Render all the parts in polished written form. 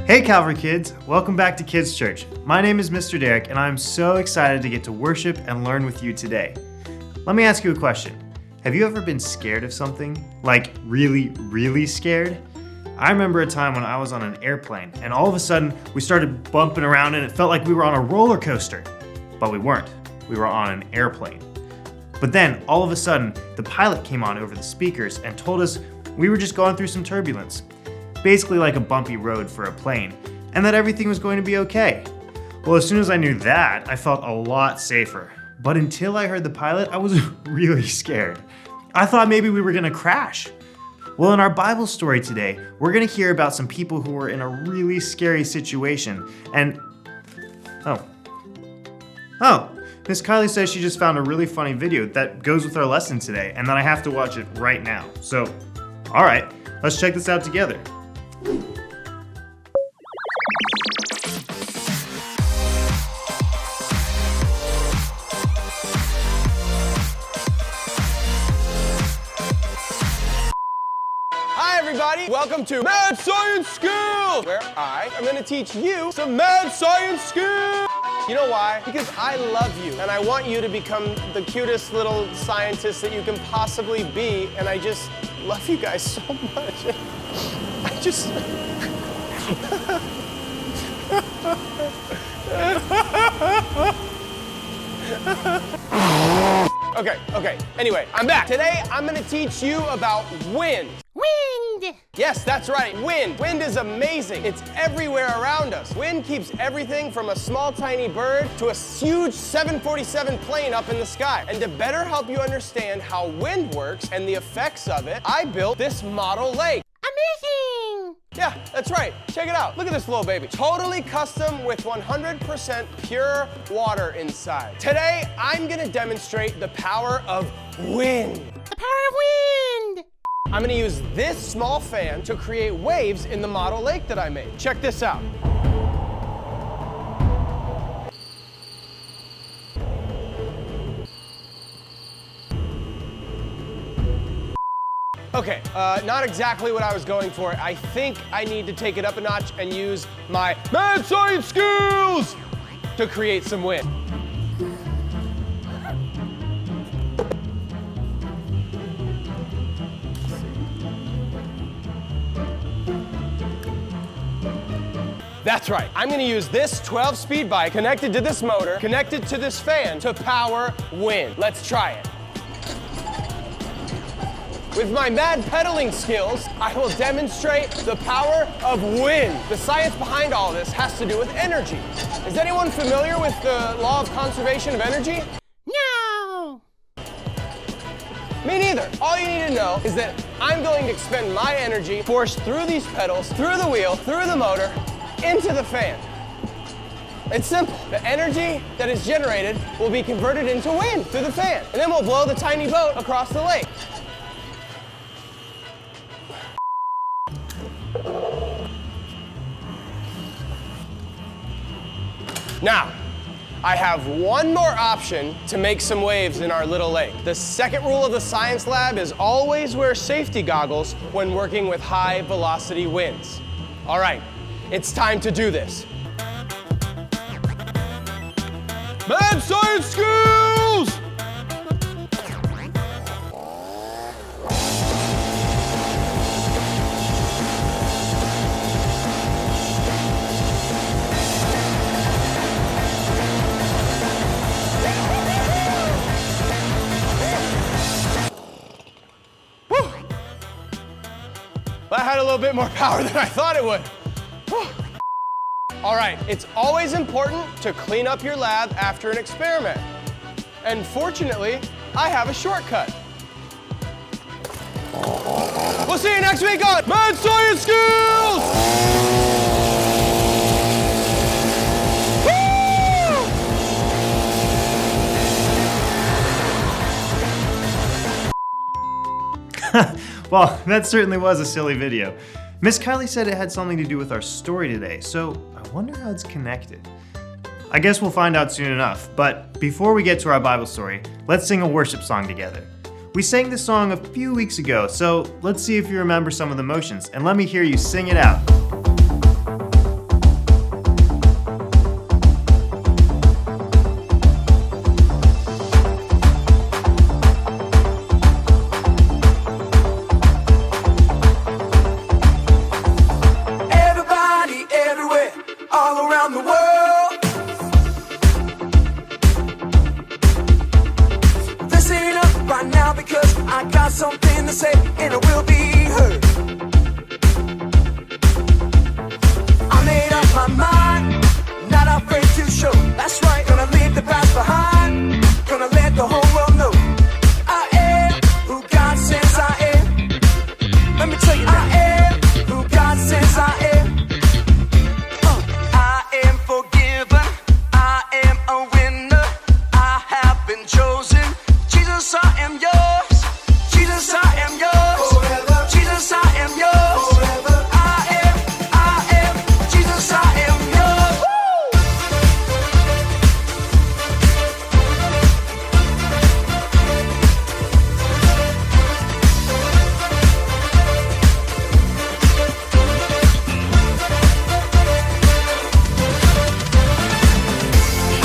Hey Calvary kids, welcome back to Kids Church. My name is Mr. Derek and I'm so excited to get to worship and learn with you today. Let me ask you a question. Have you ever been scared of something? Like really, really scared? I remember a time when I was on an airplane and all of a sudden we started bumping around and it felt like we were on a roller coaster. But we weren't. We were on an airplane. But then all of a sudden the pilot came on over the speakers and told us we were just going through some turbulence. Basically like a bumpy road for a plane, and that everything was going to be okay. Well, as soon as I knew that, I felt a lot safer. But until I heard the pilot, I was really scared. I thought maybe we were gonna crash. Well, in our Bible story today, we're gonna hear about some people who were in a really scary situation, and Miss Kylie says she just found a really funny video that goes with our lesson today, and that I have to watch it right now. So, all right, let's check this out together. Hi everybody, welcome to Mad Science School, where I am going to teach you some Mad Science skills. You know why? Because I love you and I want you to become the cutest little scientist that you can possibly be, and I just love you guys so much. I just... Okay. Anyway, I'm back. Today, I'm gonna teach you about wind. Wind! Yes, that's right, wind. Wind is amazing. It's everywhere around us. Wind keeps everything from a small, tiny bird to a huge 747 plane up in the sky. And to better help you understand how wind works and the effects of it, I built this model lake. Amazing! Yeah, that's right. Check it out. Look at this little baby. Totally custom with 100% pure water inside. Today, I'm gonna demonstrate the power of wind. The power of wind! I'm gonna use this small fan to create waves in the model lake that I made. Check this out. Okay, not exactly what I was going for. I think I need to take it up a notch and use my Mad Science skills to create some wind. That's right. I'm gonna use this 12-speed bike connected to this motor, connected to this fan to power wind. Let's try it. With my mad pedaling skills, I will demonstrate the power of wind. The science behind all this has to do with energy. Is anyone familiar with the law of conservation of energy? No! Me neither. All you need to know is that I'm going to expend my energy forced through these pedals, through the wheel, through the motor, into the fan. It's simple. The energy that is generated will be converted into wind through the fan, and then we'll blow the tiny boat across the lake. Now, I have one more option to make some waves in our little lake. The second rule of the science lab is always wear safety goggles when working with high velocity winds. All right, it's time to do this. Mad Science skills! That had a little bit more power than I thought it would. All right, it's always important to clean up your lab after an experiment. And fortunately, I have a shortcut. We'll see you next week on Mad Science Skills! Well, that certainly was a silly video. Miss Kylie said it had something to do with our story today, so I wonder how it's connected. I guess we'll find out soon enough, but before we get to our Bible story, let's sing a worship song together. We sang this song a few weeks ago, so let's see if you remember some of the motions, and let me hear you sing it out. and it will be heard. I made up my mind, not afraid to show. That's right, gonna leave the past behind, gonna let the whole world know I am who God says I am. Let me tell you that I am who God says I am. I am forgiven, I am a winner, I have been chosen. Jesus, I am yours. Jesus, I am yours. Forever. Jesus, I am yours. Forever. I am, Jesus, I am yours.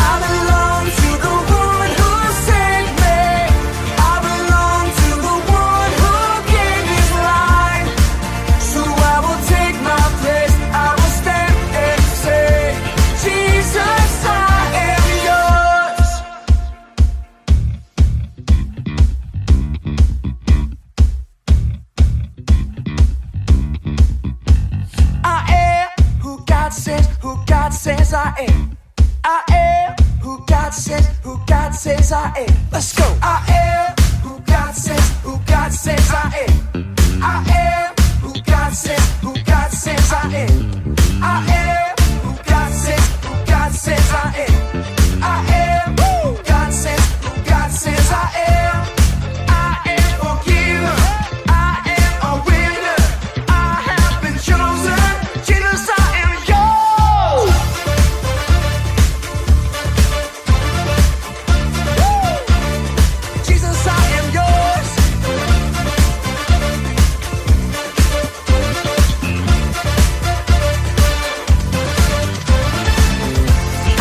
I belong to the one who saved me. I belong to the one who gave his life. So I will take my place. I will stand and say, Jesus, I am yours. I am who God says I am. I am who God says I am. Let's go. I am who God says I am. I am who God says I am. I am who God says I am. I am who God says I am. I am forgiven. I am a winner. I have been chosen. Jesus, I am yours. Jesus, I am yours.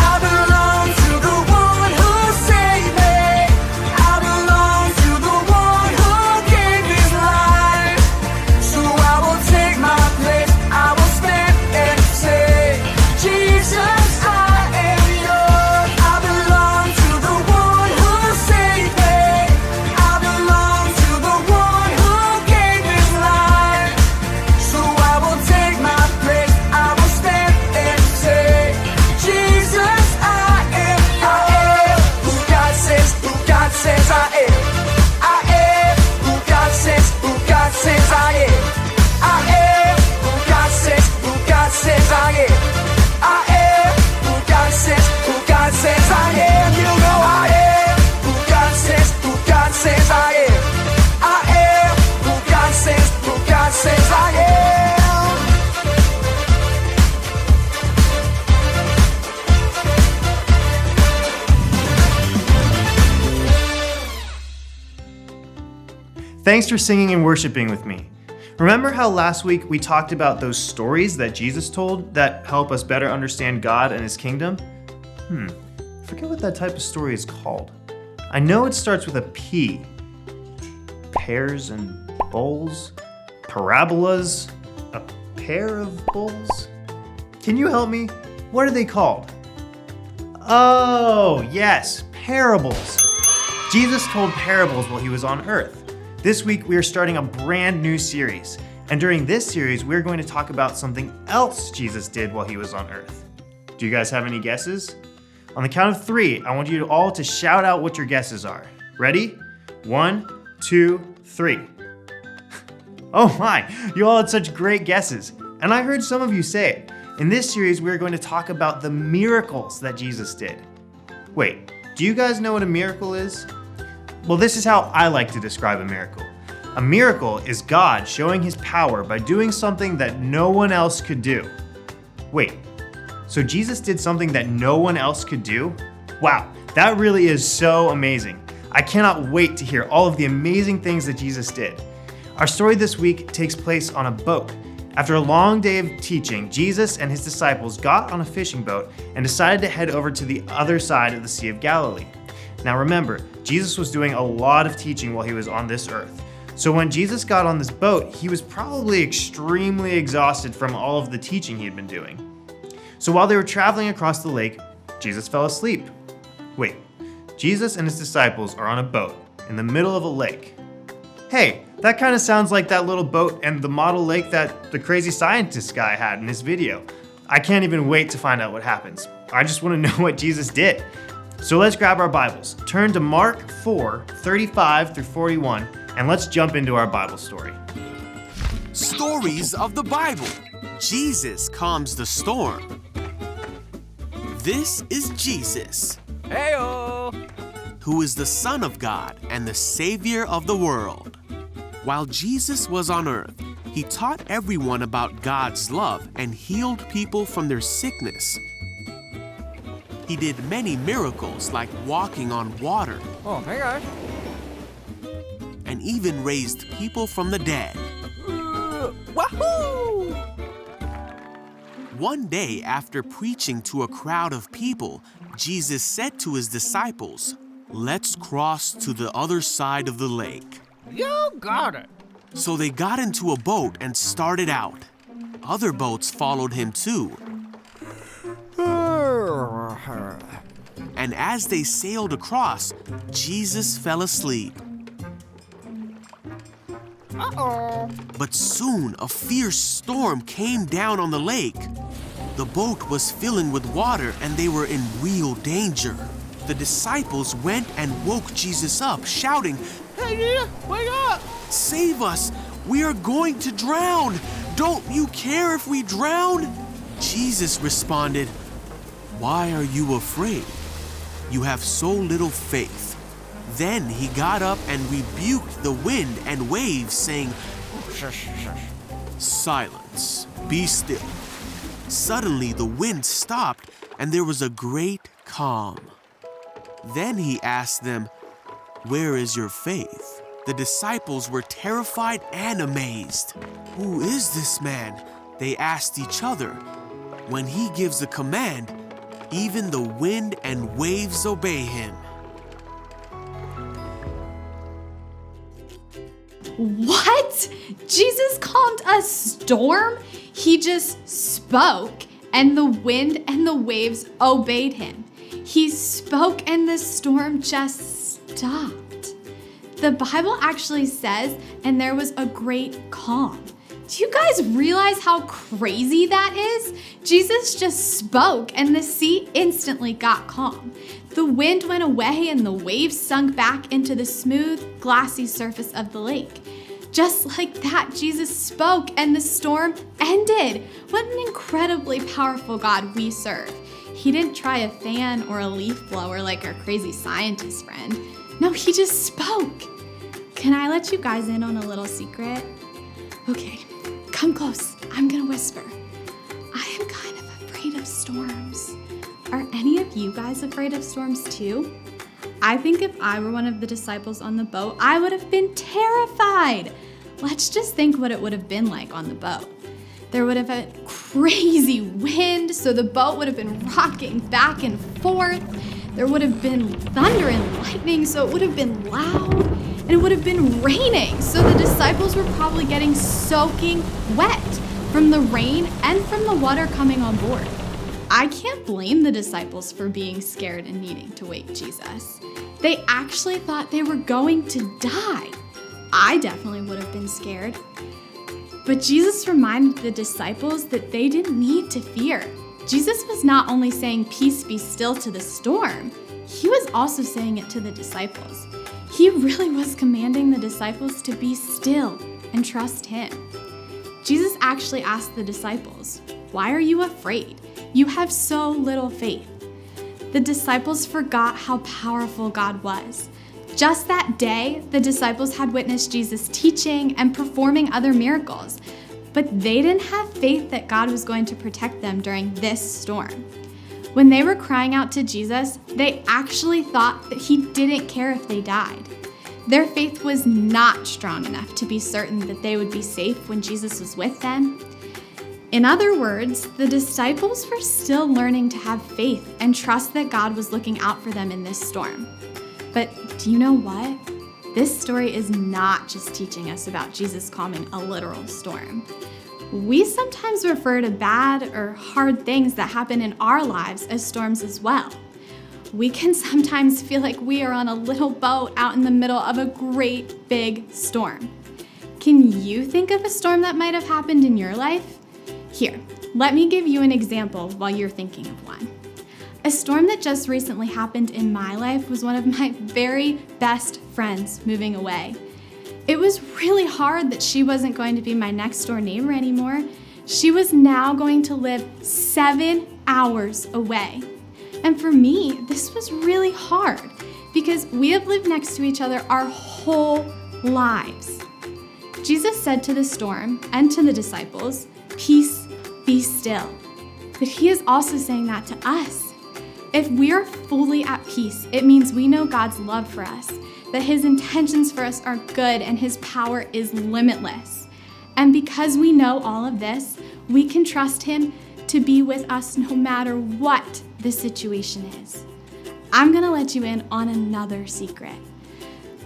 I belong to the one who saved me. I belong to the one who gave his life. So I will take my place. I will stand and say, Jesus, I am yours. I belong to the one who saved me. I belong to the one who gave his life. So I will take my place. I will stand and say, Jesus, I am who God says I am. I am who God says I am. I am who God says I am. I am who God says I am. You know I am who God says I am. I am who God says I am. Thanks for singing and worshiping with me. Remember how last week we talked about those stories that Jesus told that help us better understand God and His kingdom? I forget what that type of story is called. I know it starts with a P. Pears and bowls? Parabolas? A pair of bowls? Can you help me? What are they called? Oh, yes, parables. Jesus told parables while He was on earth. This week, we are starting a brand new series. And during this series, we're going to talk about something else Jesus did while He was on earth. Do you guys have any guesses? On the count of 3, I want you all to shout out what your guesses are. Ready? 1, 2, 3. Oh my, you all had such great guesses. And I heard some of you say it. In this series, we're going to talk about the miracles that Jesus did. Wait, do you guys know what a miracle is? Well, this is how I like to describe a miracle. A miracle is God showing His power by doing something that no one else could do. Wait, so Jesus did something that no one else could do? Wow, that really is so amazing. I cannot wait to hear all of the amazing things that Jesus did. Our story this week takes place on a boat. After a long day of teaching, Jesus and His disciples got on a fishing boat and decided to head over to the other side of the Sea of Galilee. Now remember, Jesus was doing a lot of teaching while He was on this earth. So when Jesus got on this boat, He was probably extremely exhausted from all of the teaching He had been doing. So while they were traveling across the lake, Jesus fell asleep. Wait, Jesus and His disciples are on a boat in the middle of a lake. Hey, that kind of sounds like that little boat and the model lake that the crazy scientist guy had in his video. I can't even wait to find out what happens. I just want to know what Jesus did. So let's grab our Bibles, turn to Mark 4:35 through 41, and let's jump into our Bible story. Stories of the Bible. Jesus calms the storm. This is Jesus, Heyo! who is the Son of God and the Savior of the world. While Jesus was on earth, he taught everyone about God's love and healed people from their sickness. He did many miracles like walking on water Oh, hey guys. and even raised people from the dead. Wahoo! One day, after preaching to a crowd of people, Jesus said to his disciples, "Let's cross to the other side of the lake." You got it. So they got into a boat and started out. Other boats followed him too. And as they sailed across, Jesus fell asleep. Uh-oh. But soon a fierce storm came down on the lake. The boat was filling with water and they were in real danger. The disciples went and woke Jesus up, shouting, Hey, Jesus, wake up! "Save us! We are going to drown! Don't you care if we drown?" Jesus responded, "Why are you afraid? You have so little faith." Then he got up and rebuked the wind and waves, saying, "Silence, be still." Suddenly the wind stopped and there was a great calm. Then he asked them, "Where is your faith?" The disciples were terrified and amazed. "Who is this man?" they asked each other. When he gives a command, even the wind and waves obey him. What? Jesus calmed a storm? He just spoke, and the wind and the waves obeyed him. He spoke, and the storm just stopped. The Bible actually says, and there was a great calm. Do you guys realize how crazy that is? Jesus just spoke, and the sea instantly got calm. The wind went away, and the waves sunk back into the smooth, glassy surface of the lake. Just like that, Jesus spoke, and the storm ended. What an incredibly powerful God we serve. He didn't try a fan or a leaf blower like our crazy scientist friend. No, he just spoke. Can I let you guys in on a little secret? Okay, come close. I'm gonna whisper. I am kind of afraid of storms. Are any of you guys afraid of storms too? I think if I were one of the disciples on the boat, I would have been terrified. Let's just think what it would have been like on the boat. There would have been crazy wind, so the boat would have been rocking back and forth. There would have been thunder and lightning, so it would have been loud. And it would have been raining, so the disciples were probably getting soaking wet from the rain and from the water coming on board. I can't blame the disciples for being scared and needing to wake Jesus. They actually thought they were going to die. I definitely would have been scared. But Jesus reminded the disciples that they didn't need to fear. Jesus was not only saying, "Peace, be still," to the storm, he was also saying it to the disciples. He really was commanding the disciples to be still and trust him. Jesus actually asked the disciples, "Why are you afraid? You have so little faith." The disciples forgot how powerful God was. Just that day, the disciples had witnessed Jesus teaching and performing other miracles, but they didn't have faith that God was going to protect them during this storm. When they were crying out to Jesus, they actually thought that he didn't care if they died. Their faith was not strong enough to be certain that they would be safe when Jesus was with them. In other words, the disciples were still learning to have faith and trust that God was looking out for them in this storm. But do you know what? This story is not just teaching us about Jesus calming a literal storm. We sometimes refer to bad or hard things that happen in our lives as storms as well. we can sometimes feel like we are on a little boat out in the middle of a great big storm. Can you think of a storm that might have happened in your life? Here, let me give you an example while you're thinking of one. A storm that just recently happened in my life was one of my very best friends moving away. It was really hard that she wasn't going to be my next door neighbor anymore. She was now going to live 7 hours away. And for me, this was really hard because we have lived next to each other our whole lives. Jesus said to the storm and to the disciples, "Peace, be still." But he is also saying that to us. If we are fully at peace, it means we know God's love for us, that his intentions for us are good and his power is limitless. And because we know all of this, we can trust him to be with us no matter what the situation is. I'm gonna let you in on another secret.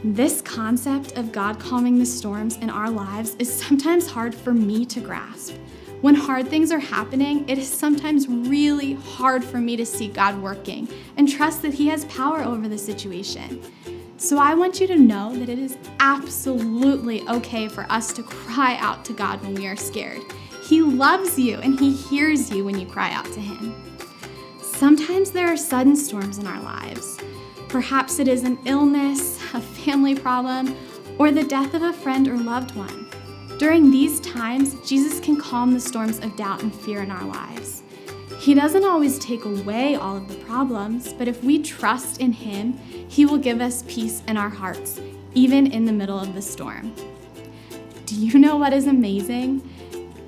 This concept of God calming the storms in our lives is sometimes hard for me to grasp. When hard things are happening, it is sometimes really hard for me to see God working and trust that he has power over the situation. So I want you to know that it is absolutely okay for us to cry out to God when we are scared. He loves you and he hears you when you cry out to him. Sometimes there are sudden storms in our lives. Perhaps it is an illness, a family problem, or the death of a friend or loved one. During these times, Jesus can calm the storms of doubt and fear in our lives. He doesn't always take away all of the problems, but if we trust in him, he will give us peace in our hearts, even in the middle of the storm. Do you know what is amazing?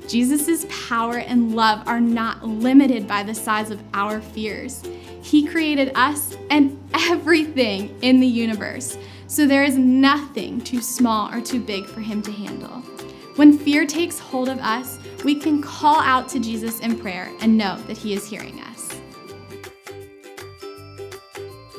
Jesus' power and love are not limited by the size of our fears. He created us and everything in the universe, so there is nothing too small or too big for him to handle. When fear takes hold of us, we can call out to Jesus in prayer and know that he is hearing us.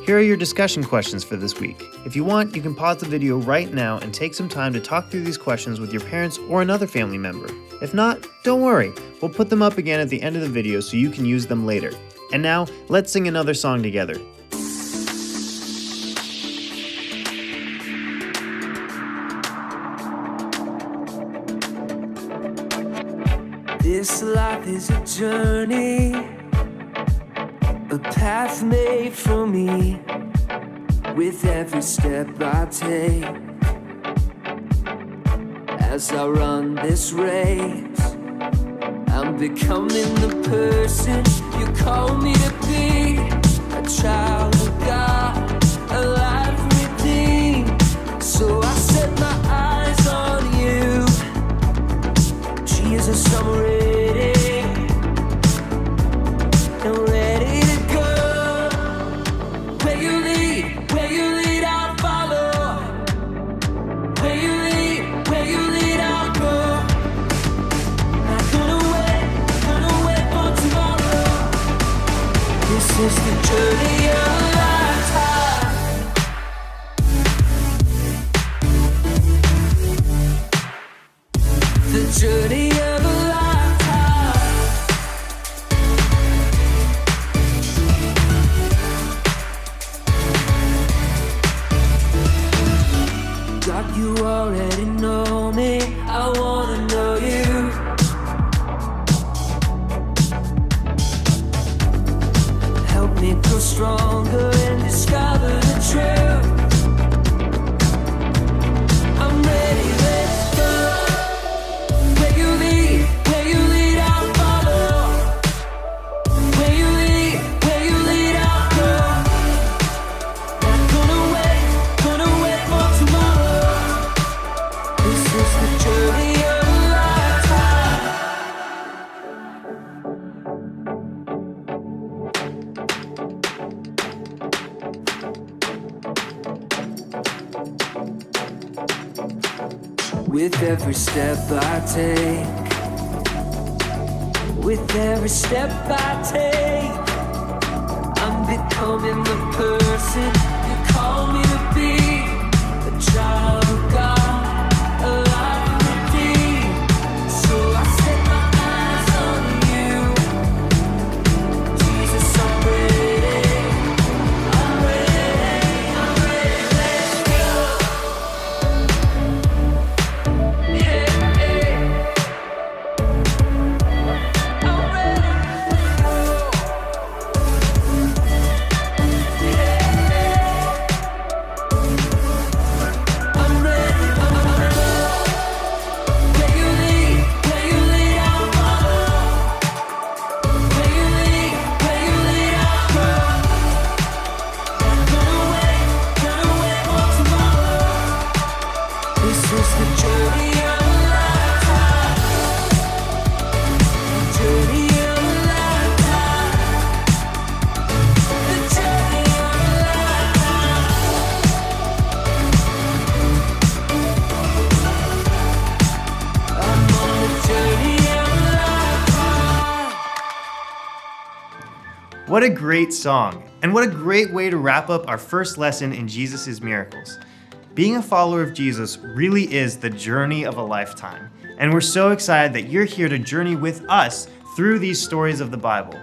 Here are your discussion questions for this week. If you want, you can pause the video right now and take some time to talk through these questions with your parents or another family member. If not, don't worry. We'll put them up again at the end of the video so you can use them later. And now, let's sing another song together. This life is a journey, a path made for me. With every step I take, as I run this race, I'm becoming the person you call me to be. A child of God, a life redeemed. So I set my eyes on you, Jesus, I'm ready. I'm ready to go. Where you lead, I'll follow. Where you lead, I'll go. Not gonna wait for tomorrow. This is the journey of a lifetime. The journey of a lifetime. God, you already know me. I wanna know you. Help me grow stronger and discover the truth. I'm ready, let's go. Where you lead, I'll follow. Where you lead, I'll go. Not gonna wait for tomorrow. This is the journey of a lifetime. With every step I take, with every step I take, I'm becoming the person you call me to be. A child of God, a life redeemed. So I set my eyes on you, Jesus, I'm ready. What a great song, and what a great way to wrap up our first lesson in Jesus' miracles. Being a follower of Jesus really is the journey of a lifetime, and we're so excited that you're here to journey with us through these stories of the Bible.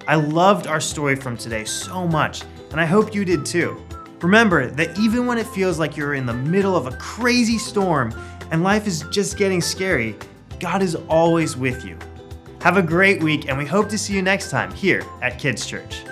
I loved our story from today so much, and I hope you did too. Remember that even when it feels like you're in the middle of a crazy storm and life is just getting scary, God is always with you. Have a great week, and we hope to see you next time here at Kids Church.